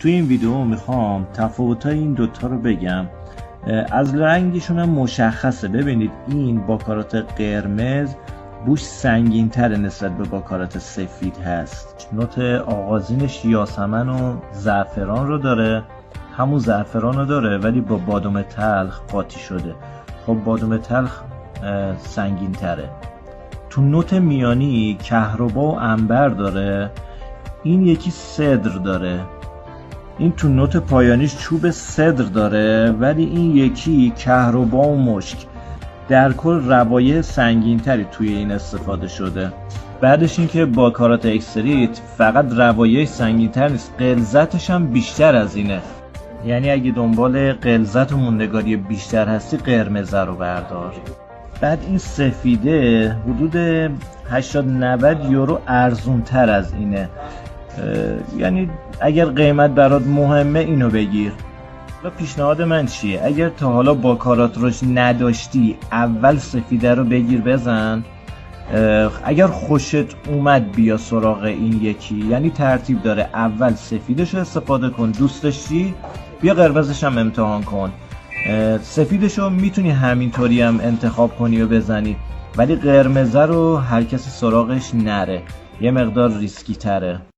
توی این ویدیو میخوام تفاوت‌های این دوتا رو بگم. از رنگشون هم مشخصه. ببینید این باکارات قرمز بوش سنگین تره نسبت به باکارات سفید هست. نوت آغازینش یاسمن و زعفران رو داره، همون زعفران رو داره ولی با بادام تلخ قاطی شده. خب بادام تلخ سنگین تره. تو نوت میانی کهربا و عنبر داره، این یکی سدر داره. این تو نوت پایانیش چوب سدر داره ولی این یکی کهربا و مشک. در کل روایح سنگین تری توی این استفاده شده. بعدش این که باکارات اکستریت فقط روایح سنگین تر نیست، غلظتش هم بیشتر از اینه. یعنی اگه دنبال غلظت و موندگاری بیشتر هستی قرمز رو بردار. بعد این سفیده حدود 80-90 یورو ارزون تر از اینه. یعنی اگر قیمت برات مهمه اینو بگیر. پیشنهاد من چیه؟ اگر تا حالا باکارات روش نداشتی اول سفیده رو بگیر بزن. اگر خوشت اومد بیا سراغ این یکی، یعنی ترتیب داره. اول سفیدش رو استفاده کن، دوست داشتی بیا قرمزش هم امتحان کن. سفیدش رو میتونی همینطوری هم انتخاب کنی و بزنی ولی قرمزه رو هر کسی سراغش نره، یه مقدار ریسکی تره.